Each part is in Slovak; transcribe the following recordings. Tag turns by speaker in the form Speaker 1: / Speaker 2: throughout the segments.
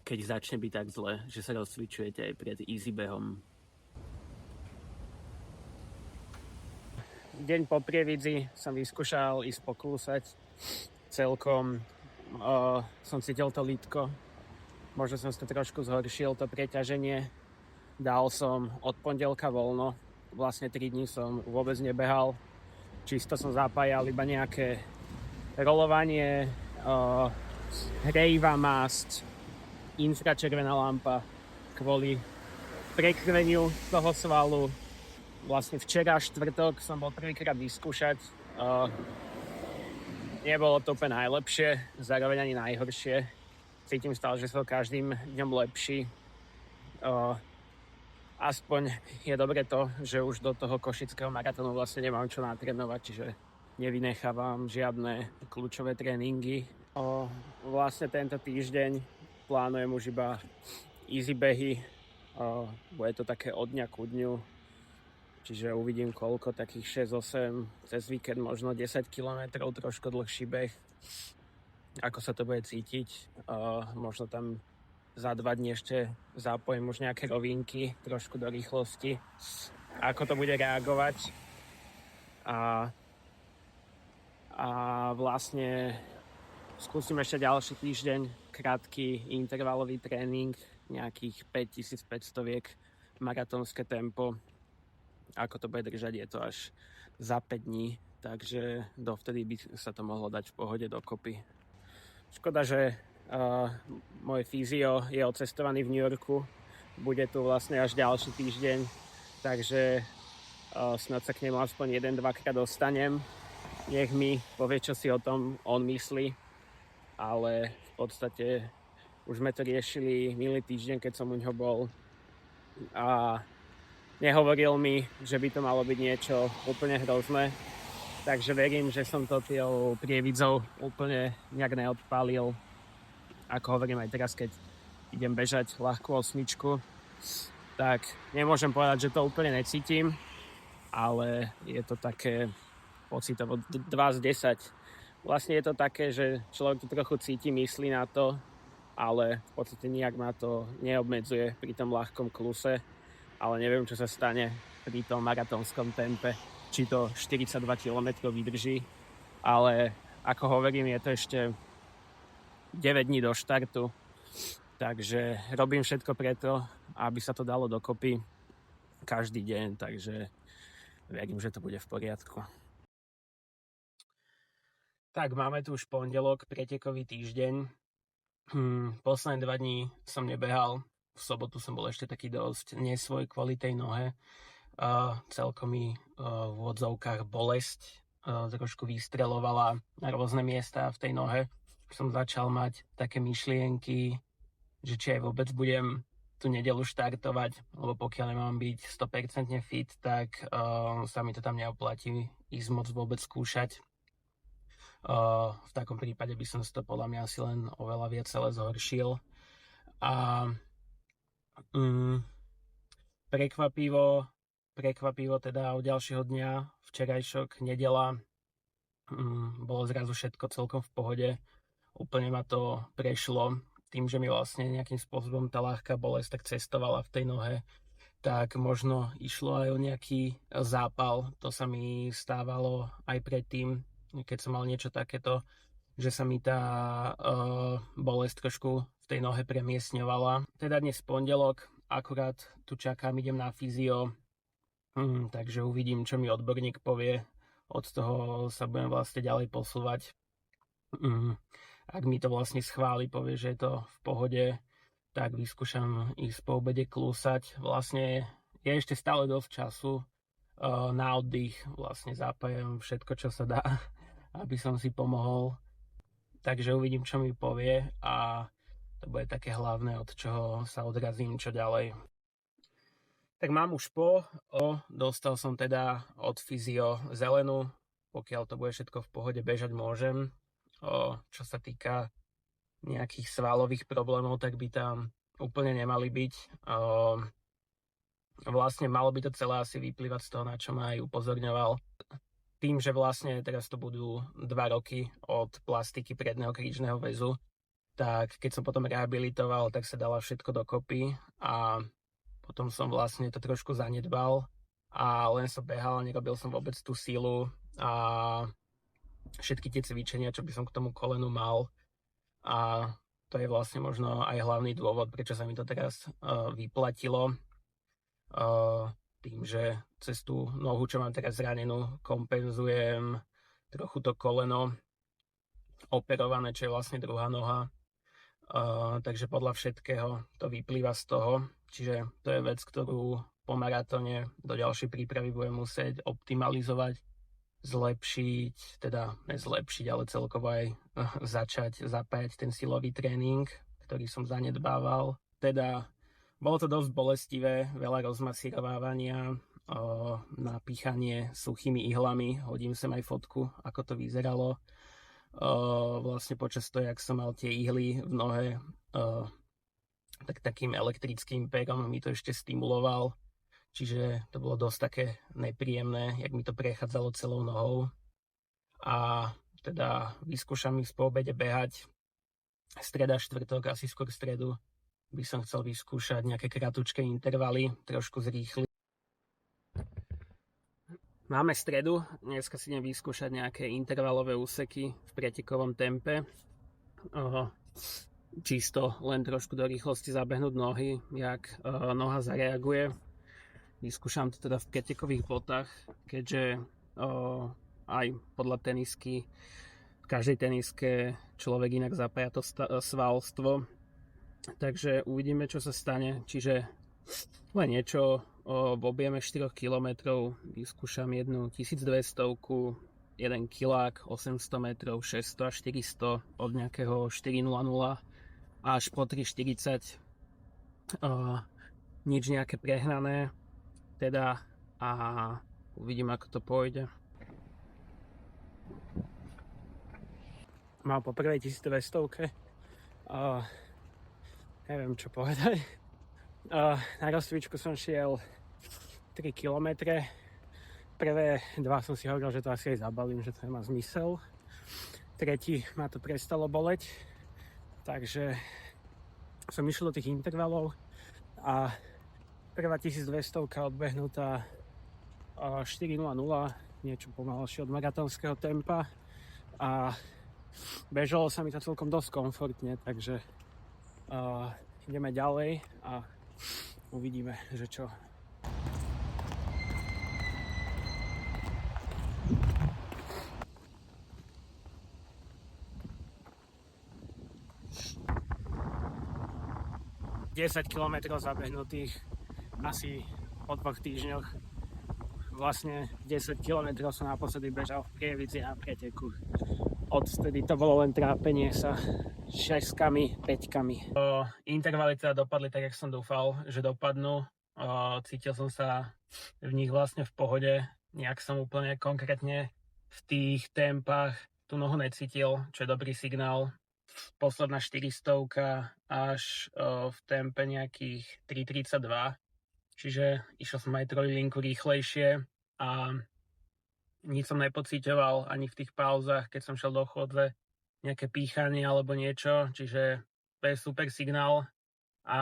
Speaker 1: keď začne byť tak zle, že sa rozcvičujete aj pred easy behom. Deň po Prievidzi som vyskúšal ísť poklúsať. Celkom som cítil to lítko. Možno som si to trošku zhoršil, to preťaženie. Dal som od pondelka voľno. Vlastne 3 dní som vôbec nebehal. Čisto som zapájal iba nejaké rolovanie, hrejivá masť, infračervená lampa kvôli prekrveniu toho svalu. Vlastne včera, štvrtok, som bol prvýkrát vyskúšať. Nebolo to úplne najlepšie, zároveň ani najhoršie. Cítim stále, že som každým dňom lepší. Aspoň je dobre to, že už do toho košického maratónu vlastne nemám čo natrénovať, čiže nevynechávam žiadne kľúčové tréningy. Vlastne tento týždeň plánujem už iba easy behy. Bude to také od dňa ku dňu. Čiže uvidím koľko, takých 6-8, cez víkend možno 10 km, trošku dlhší beh. Ako sa to bude cítiť. Možno tam za 2 dní ešte zapojím už nejaké rovinky, trošku do rýchlosti. Ako to bude reagovať. A vlastne skúsim ešte ďalší týždeň krátky intervalový tréning, nejakých 5500 maratónske tempo. Ako to bude držať, je to až za 5 dní, takže dovtedy by sa to mohlo dať v pohode dokopy. Škoda, že môj fyzio je odcestovaný v New Yorku, bude tu vlastne až ďalší týždeň, takže snad sa k nemu aspoň 1-2 krát dostanem. Nech mi povie, čo si o tom on myslí, ale v podstate už sme to riešili minulý týždeň, keď som u ňoho bol a nehovoril mi, že by to malo byť niečo úplne hrozné. Takže verím, že som to tou Prievidzou úplne nejak neodpálil. Ako hovorím aj teraz, keď idem bežať ľahkú 8, tak nemôžem povedať, že to úplne necítim, ale je to také pocitovo 2 z 10. Vlastne je to také, že človek to trochu cíti, myslí na to, ale v podstate nijak ma to neobmedzuje pri tom ľahkom kluse. Ale neviem, čo sa stane pri tom maratónskom tempe, či to 42 km vydrží, ale ako hovorím, je to ešte 9 dní do štartu, takže robím všetko preto, aby sa to dalo dokopy každý deň, takže verím, že to bude v poriadku. Tak, máme tu už pondelok, pretekový týždeň. Posledné 2 dní som nebehal. V sobotu som bol ešte taký dosť nesvoj kvôli tej nohe. Celkom mi v odzovkách bolesť trošku vystreľovala na rôzne miesta v tej nohe. Som začal mať také myšlienky, že či aj vôbec budem tú nedeľu štartovať, lebo pokiaľ nemám byť 100% fit, tak sa mi to tam neoplatí ísť moc vôbec skúšať. V takom prípade by som si to podľa mňa asi len oveľa viac celé zhoršil. A prekvapivo teda od ďalšieho dňa, včerajšok, nedela, bolo zrazu všetko celkom v pohode. Úplne ma to prešlo tým, že mi vlastne nejakým spôsobom tá ľahká bolesť tak cestovala v tej nohe, tak možno išlo aj o nejaký zápal. To sa mi stávalo aj predtým, keď som mal niečo takéto, že sa mi tá bolesť trošku v tej nohe premiesňovala. Teda dnes pondelok, akurát tu čakám, idem na fyzio, takže uvidím, čo mi odborník povie. Od toho sa budem vlastne ďalej posúvať. Ak mi to vlastne schváli, povie, že je to v pohode, tak vyskúšam ísť po obede klúsať. Vlastne je ešte stále dosť času na oddych, vlastne zapájam všetko, čo sa dá, aby som si pomohol. Takže uvidím, čo mi povie a to bude také hlavné, od čoho sa odrazím, čo ďalej. Tak mám už dostal som teda od fyzio zelenú, pokiaľ to bude všetko v pohode, bežať môžem. Čo sa týka nejakých svalových problémov, tak by tam úplne nemali byť. Vlastne malo by to celé asi vyplývať z toho, na čo ma aj upozorňoval. Tým, že vlastne teraz to budú 2 roky od plastiky predného krížneho väzu, tak keď som potom rehabilitoval, tak sa dala všetko dokopy a potom som vlastne to trošku zanedbal a len som behal, nerobil som vôbec tú silu a všetky tie cvičenia, čo by som k tomu kolenu mal, a to je vlastne možno aj hlavný dôvod, prečo sa mi to teraz vyplatilo. Tým, že cez tú nohu, čo mám teraz zranenú, kompenzujem trochu to koleno operované, čo je vlastne druhá noha. Takže podľa všetkého to vyplýva z toho. Čiže to je vec, ktorú po maratóne do ďalšej prípravy budem musieť optimalizovať, zlepšiť, teda nezlepšiť, ale celkovo aj začať zapájať ten silový tréning, ktorý som zanedbával. Teda bolo to dosť bolestivé, veľa rozmasírovávania, napíchanie suchými ihlami, hodím sem aj fotku, ako to vyzeralo. Vlastne počas toho, jak som mal tie ihly v nohe, tak takým elektrickým perom mi to ešte stimuloval. Čiže to bolo dosť také nepríjemné, jak mi to prechádzalo celou nohou. A teda vyskúšam ísť po obede behať. Streda, štvrtok, asi skôr stredu by som chcel vyskúšať nejaké kratučké intervaly, trošku zrýchliť. Máme stredu, dneska si idem vyskúšať nejaké intervalové úseky v pretekovom tempe. Čisto len trošku do rýchlosti zabehnúť nohy, jak noha zareaguje. Vyskúšam to teda v pretekových botách, keďže aj podľa tenisky, v každej teniske človek inak zapája to svalstvo. Takže uvidíme, čo sa stane. Čiže len niečo v objeme 4 km. Vyskúšam jednu 1200, 1 kilák, 800 metrov, 600 a 400 od nejakého 4.00 až po 3.40. Nič nejaké prehnané. Teda a uvidím, ako to pôjde. Mám po prvej 1200 neviem čo povedať. Na rozcvičku som šiel 3 km. Prvé dva som si hovoril, že to asi aj zabalím, že to nemá zmysel. Tretí ma to prestalo boleť, takže som išiel do tých intervalov a prvá 1200 odbehnutá 4.00, niečo pomalšie od maratónskeho tempa a bežalo sa mi to celkom dosť komfortne, takže ideme ďalej a uvidíme, že čo. ...10 km zabehnutých asi po 2 týždňoch. Vlastne 10 km som naposledy bežal v Prievidzi na preteku. Odvtedy to bolo len trápenie sa 6-kami, 5-kami. Intervaly teda dopadli tak, jak som dúfal, že dopadnú. Cítil som sa v nich vlastne v pohode. Nejak som úplne konkrétne v tých tempách tú nohu necítil, čo je dobrý signál. Posledná 400 až v tempe nejakých 3.32. Čiže išiel som aj trojlinku rýchlejšie a nič som nepocíťoval ani v tých pauzách, keď som šiel do chôdze, nejaké pýchanie alebo niečo, čiže to je super signál. A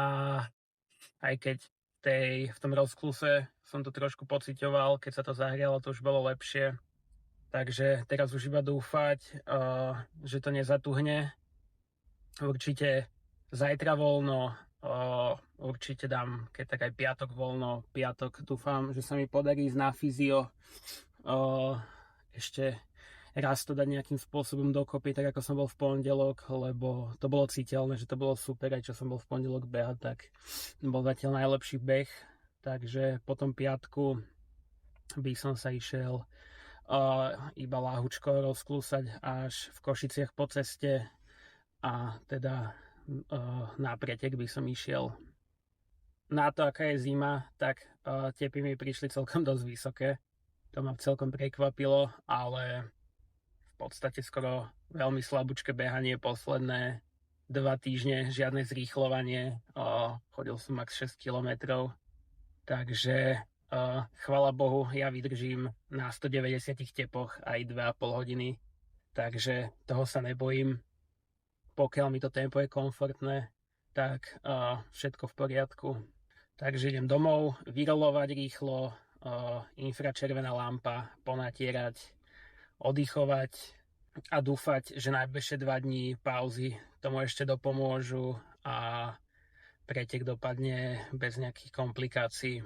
Speaker 1: aj keď v tom rozkluse som to trošku pociťoval, keď sa to zahrialo, to už bolo lepšie. Takže teraz už iba dúfať, že to nezatuhne. Určite zajtra voľno, určite dám, keď tak aj piatok voľno. Piatok dúfam, že sa mi podarí ísť na fyzio. Ešte raz to dať nejakým spôsobom dokopy, tak ako som bol v pondelok, lebo to bolo citeľné, že to bolo super, aj čo som bol v pondelok behať, tak bol zatiaľ najlepší beh. Takže po tom piatku by som sa išiel iba láhučko rozklúsať až v Košiciach po ceste a teda na pretek by som išiel. Na to, aká je zima, tak tepy mi prišli celkom dosť vysoké. To ma celkom prekvapilo, ale v podstate skoro veľmi slabúčke behanie posledné 2 týždne, žiadne zrýchlovanie. Chodil som max 6 km, takže chvala Bohu, ja vydržím na 190 tepoch aj 2,5 hodiny, takže toho sa nebojím. pokiaľ mi to tempo je komfortné, tak všetko v poriadku. Takže idem domov, vyrolovať rýchlo, infračervená lampa, ponatierať, oddychovať a dúfať, že najbližšie 2 dní pauzy tomu ešte dopomôžu a pretek dopadne bez nejakých komplikácií.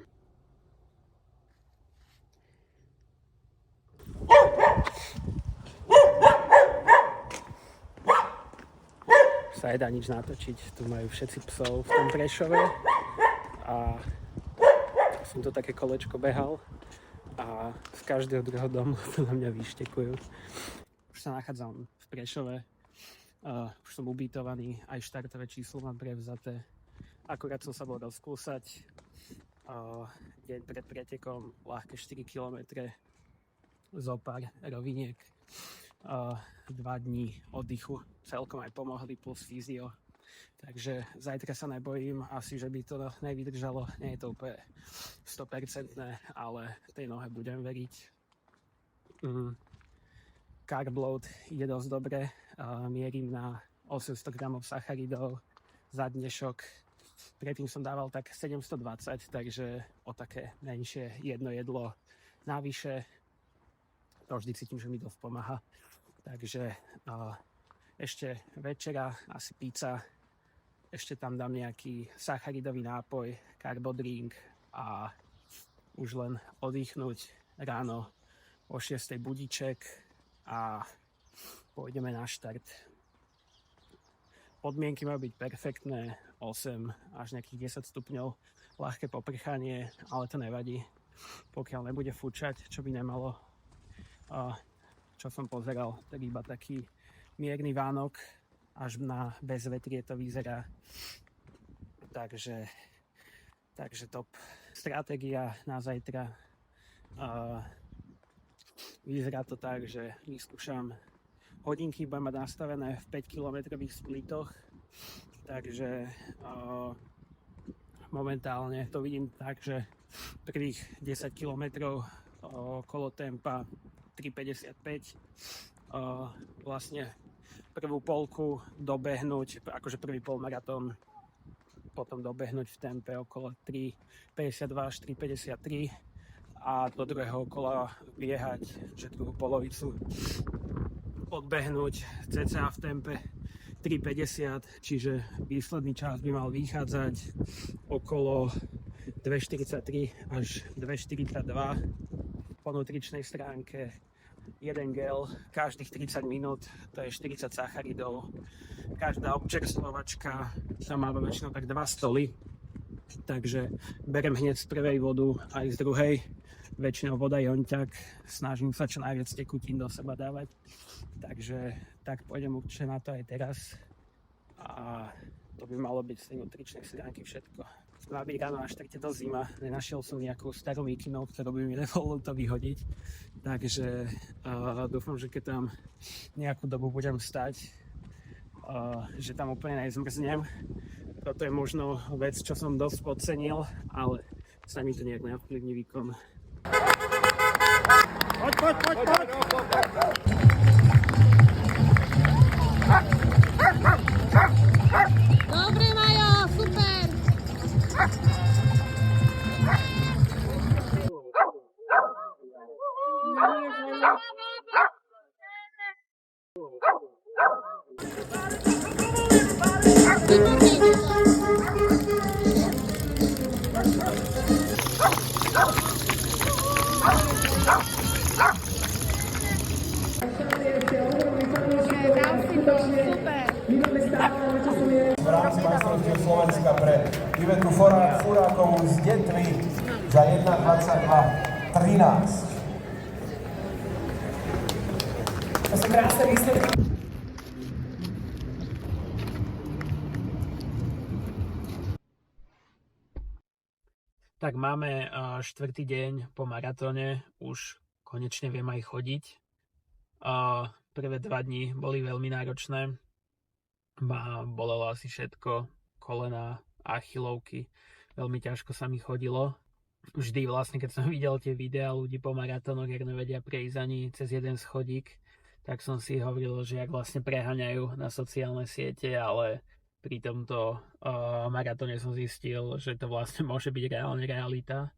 Speaker 1: Sa nedá nič natočiť, tu majú všetci psov v tom Prešove a som to také kolečko behal a z každého druhého domu to na mňa vyštekujú. Už sa nachádzam v Prešove, už som ubytovaný, aj štartové číslo mám prevzaté. Akurát som sa bol rozkúsať, deň pred pretekom, ľahké 4 km, zopár roviniek, 2 dní oddychu, celkom aj pomohli plus fyzio. Takže zajtra sa nebojím, asi že by to nevydržalo, nie je to úplne 100%, ale tej nohe budem veriť. Carb load ide dosť dobre, mierim na 800 gramov sacharidov za dnešok. Predtým som dával tak 720, takže o také menšie jedno jedlo navyše. To vždy cítim, že mi dosť pomáha. Takže ešte večera, asi pizza, ešte tam dám nejaký sacharidový nápoj, karbodrink a už len oddychnúť ráno o 6 budíček a pôjdeme na štart. Podmienky majú byť perfektné, 8 až nejakých 10 stupňov, ľahké poprchanie, ale to nevadí, pokiaľ nebude fúčať, čo by nemalo. Čo som pozeral, tak iba taký mierny vánok, až na bezvetrie to vyzerá. Takže top. Stratégia na zajtra. Vyzerá to tak, že vyskúšam hodinky, budem mať nastavené v 5-kilometrových splitoch, takže momentálne to vidím tak, že prvých 10 kilometrov okolo tempa 3,55, vlastne prvú polku dobehnúť, akože prvý polmaratón, potom dobehnúť v tempe okolo 3,52 až 3,53 a do druhého kola biehať, že druhú polovicu odbehnúť cca v tempe 3,50, čiže výsledný čas by mal vychádzať okolo 2,43 až 2,42. Po nutričnej stránke 1 gel každých 30 minút, to je 40 sacharidov. Každá občerstvovačka sa má väčšinou tak 2 stoly, takže berem hneď z prvej vodu aj z druhej. Väčšinou voda je oňťak, snažím sa čo najviac tekutín do seba dávať, takže tak pôjdem určite na to aj teraz a to by malo byť z tej nutričnej stránky všetko. Má byť ráno až tak to zima, nenašiel som nejakú starú mikinu, ktorú by mi nevolilo to vyhodiť, takže dúfam, že keď tam nejakú dobu budem stať, že tam úplne nezmrznem. Toto je možno vec, čo som dosť podcenil, ale sa mi to nejak neovplyvní výkon. Poď!
Speaker 2: Dobre, Majo, super!
Speaker 3: V rámci majstrovstiev Slovenska pre Ivetu Furákovú z Detvy za 1:22:13. To sú krásne výsledky.
Speaker 1: Tak máme 4. deň po maratóne, už konečne viem aj chodiť. Prvé 2 dni boli veľmi náročné. Bolelo asi všetko, kolena, achilovky, veľmi ťažko sa mi chodilo. Vždy vlastne, keď som videl tie videá ľudí po maratónoch, jak nevedia prejsť ani cez jeden schodík, tak som si hovoril, že jak vlastne preháňajú na sociálne siete, ale pri tomto maratóne som zistil, že to vlastne môže byť reálne realita.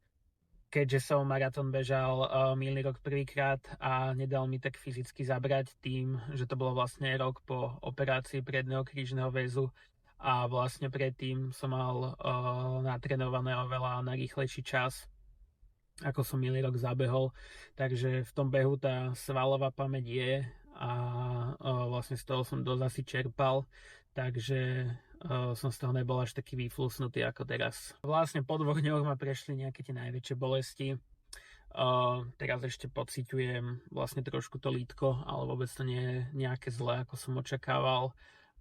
Speaker 1: Keďže som maratón bežal minulý rok prvýkrát a nedal mi tak fyzicky zabrať tým, že to bolo vlastne rok po operácii predného krížneho väzu a vlastne predtým som mal natrenované oveľa na rýchlejší čas, ako som minulý rok zabehol, takže v tom behu tá svalová pamäť je a vlastne z toho som dosť asi čerpal, takže som z toho nebol až taký vyflusnutý ako teraz. Vlastne po 2 dňoch ma prešli nejaké tie najväčšie bolesti. Teraz ešte pociťujem vlastne trošku to lítko, ale vôbec to nie je nejaké zlé, ako som očakával.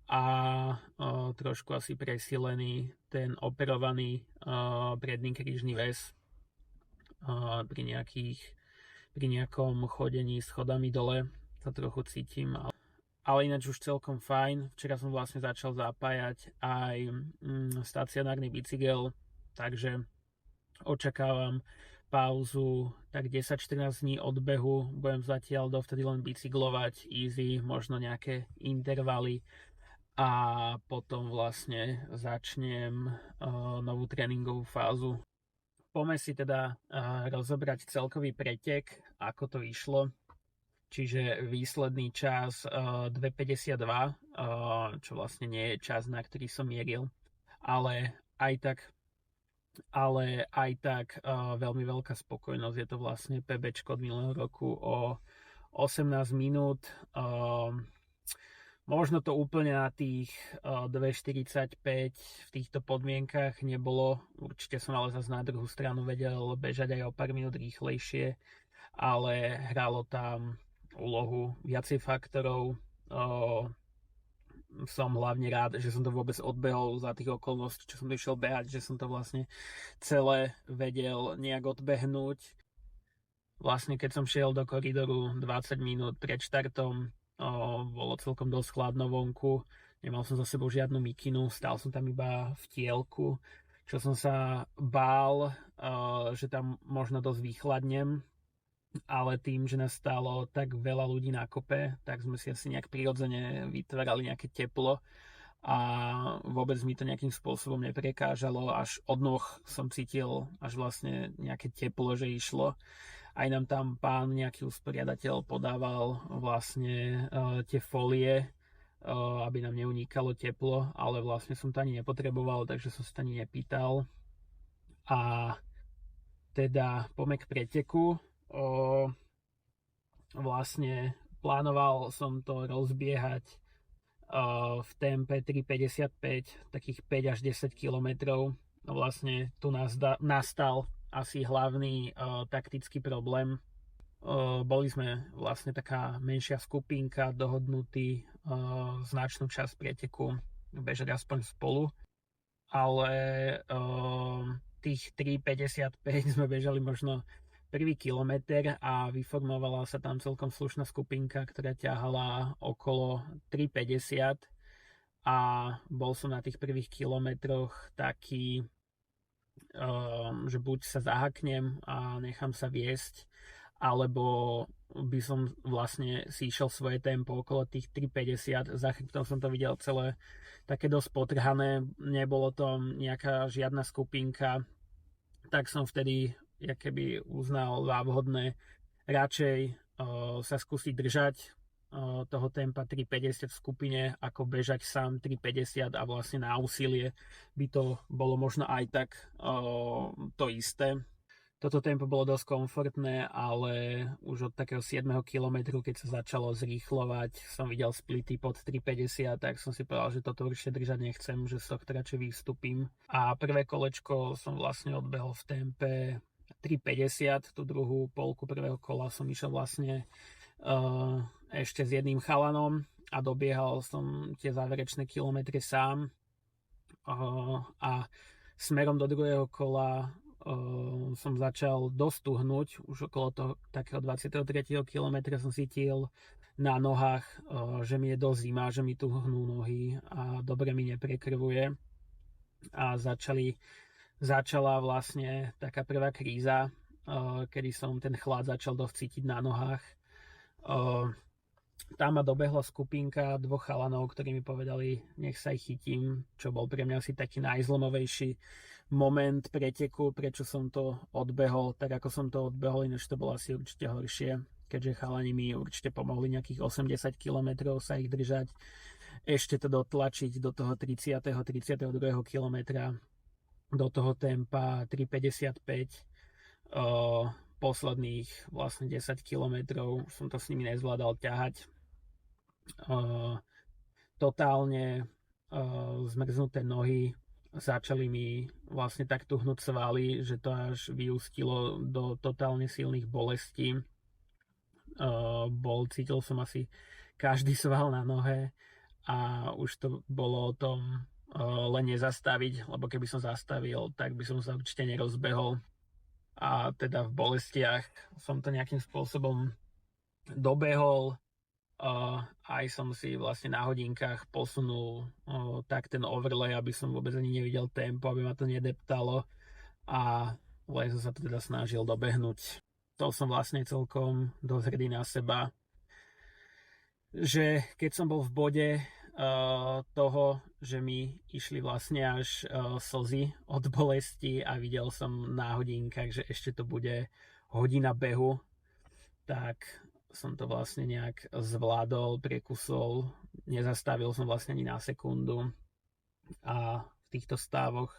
Speaker 1: A trošku asi presílený ten operovaný predný krížny väz pri nejakom chodení schodami dole sa trochu cítim. Ale ináč už celkom fajn. Včera som vlastne začal zapájať aj stacionárny bicykel, takže očakávam pauzu tak 10-14 dní od behu. Budem zatiaľ dovtedy len bicyklovať easy, možno nejaké intervaly a potom vlastne začnem novú tréningovú fázu. Poďme si teda rozobrať celkový pretek, ako to išlo. Čiže výsledný čas 2:52, čo vlastne nie je čas, na ktorý som mieril, ale aj tak veľmi veľká spokojnosť. Je to vlastne PBčko od minulého roku o 18 minút. Možno to úplne na tých 2:45 v týchto podmienkach nebolo. Určite som ale zase na druhú stranu vedel bežať aj o pár minút rýchlejšie, ale hralo tam úlohu viacej faktorov. Som hlavne rád, že som to vôbec odbehol za tých okolností, čo som išiel behať, že som to vlastne celé vedel nejak odbehnúť. Vlastne keď som šiel do koridoru 20 minút pred štartom, bolo celkom dosť chladno vonku, nemal som za sebou žiadnu mikinu, stál som tam iba v tielku, čo som sa bál, že tam možno dosť vychladnem, ale tým, že nás stálo tak veľa ľudí na kope, tak sme si asi nejak prirodzene vytvárali nejaké teplo a vôbec mi to nejakým spôsobom neprekážalo. Až od noh som cítil až vlastne nejaké teplo, že išlo. Aj nám tam pán, nejaký usporiadateľ, podával vlastne tie fólie, aby nám neunikalo teplo, ale vlastne som to ani nepotreboval, takže som sa to ani nepýtal. A teda poďme k preteku. Vlastne plánoval som to rozbiehať v tempe 3:55, takých 5 až 10 kilometrov. Vlastne tu nastal asi hlavný taktický problém. Boli sme vlastne taká menšia skupinka, dohodnutí značnú časť preteku bežať aspoň spolu, ale tých 3:55 sme bežali možno prvý kilometer a vyformovala sa tam celkom slušná skupinka, ktorá ťahala okolo 3:50 a bol som na tých prvých kilometroch taký, že buď sa zahaknem a nechám sa viesť, alebo by som vlastne si išiel svoje tempo okolo tých 3:50. Za chrbtom som to videl celé také dosť potrhané, nebolo to nejaká žiadna skupinka, tak som vtedy keby uznal za vhodné radšej sa skúsiť držať toho tempa 3:50 v skupine, ako bežať sám 3:50 a vlastne na úsilie by to bolo možno aj tak to isté. Toto tempo bolo dosť komfortné, ale už od takého 7. kilometru, keď sa začalo zrýchlovať, som videl splity pod 3:50, tak som si povedal, že toto určite držať nechcem, že z tohto radšej vystúpim. A prvé kolečko som vlastne odbehol v tempe 3:50, tú druhú polku prvého kola som išiel vlastne ešte s jedným chalanom a dobiehal som tie záverečné kilometre sám a smerom do druhého kola som začal dostuhnúť, už okolo toho takého 23. kilometra som cítil na nohách, že mi je dosť zima, že mi tu hnú nohy a dobre mi neprekrvuje a začala vlastne taká prvá kríza, kedy som ten chlad začal dosť cítiť na nohách. Tam ma dobehla skupinka 2 chalanov, ktorí mi povedali, nech sa ich chytím, čo bol pre mňa asi taký najzlomovejší moment preteku, prečo som to odbehol, tak ako som to odbehol, ináč to bolo asi určite horšie, keďže chalani mi určite pomohli nejakých 80 km sa ich držať, ešte to dotlačiť do toho 30. 32. kilometra, do toho tempa 3,55, posledných vlastne 10 kilometrov som to s nimi nezvládal ťahať. Totálne zmrznuté nohy, začali mi vlastne tak tuhnúť svaly, že to až vyústilo do totálne silných bolestí. Cítil som asi každý sval na nohe a už to bolo o tom len nezastaviť, lebo keby som zastavil, tak by som sa určite nerozbehol. A teda v bolestiach som to nejakým spôsobom dobehol. Aj som si vlastne na hodinkách posunul tak ten overlay, aby som vôbec ani nevidel tempo, aby ma to nedeptalo, a len som sa to teda snažil dobehnúť. To som vlastne celkom dosť hrdý na seba, že keď som bol v bode toho, že mi išli vlastne až slzy od bolesti a videl som na hodinkách, že ešte to bude hodina behu, tak som to vlastne nejak zvládol, prekusol, nezastavil som vlastne ani na sekundu a v týchto stávoch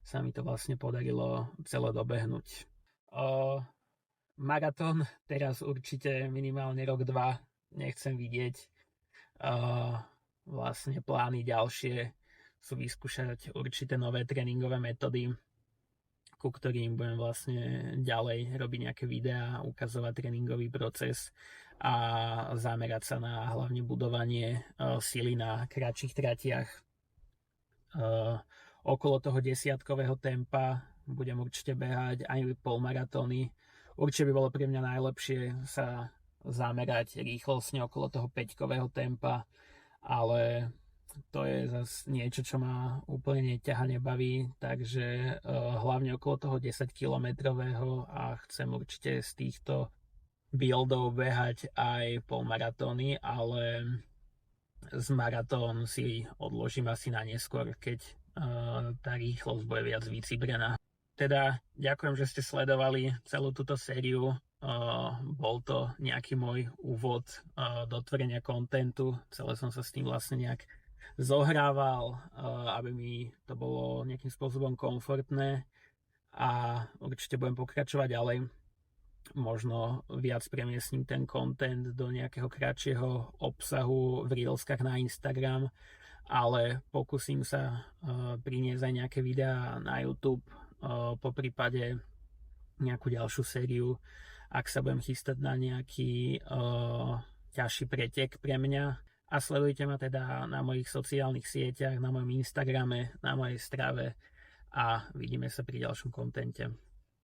Speaker 1: sa mi to vlastne podarilo celé dobehnúť. Maratón teraz určite minimálne rok, 2 nechcem vidieť. Vlastne plány ďalšie sú vyskúšať určité nové tréningové metódy, ku ktorým budem vlastne ďalej robiť nejaké videá, ukazovať tréningový proces a zamerať sa na hlavne budovanie sily na kratších tratiach. Okolo toho 10-kového tempa budem určite behať aj polmaratóny. Určite by bolo pre mňa najlepšie sa zamerať rýchlostne okolo toho 5-kového tempa, ale to je zase niečo, čo ma úplne neťaha, nebaví, takže hlavne okolo toho 10-kilometrového, a chcem určite z týchto buildov behať aj polmaratóny, ale z maratón si odložím asi na neskôr, keď tá rýchlosť bude viac vycibrená. Teda ďakujem, že ste sledovali celú túto sériu. Bol to nejaký môj úvod do tvorenia kontentu. Celé som sa s tým vlastne nejak zohrával, aby mi to bolo nejakým spôsobom komfortné, a určite budem pokračovať ďalej. Možno viac premiesním ten content do nejakého kratšieho obsahu v reelskách na Instagram, ale pokúsim sa priniesť aj nejaké videá na YouTube, po prípade nejakú ďalšiu sériu, ak sa budem chystať na nejaký ťažší pretek pre mňa. A sledujte ma teda na mojich sociálnych sieťach, na mojom Instagrame, na mojej strave, a vidíme sa pri ďalšom kontente.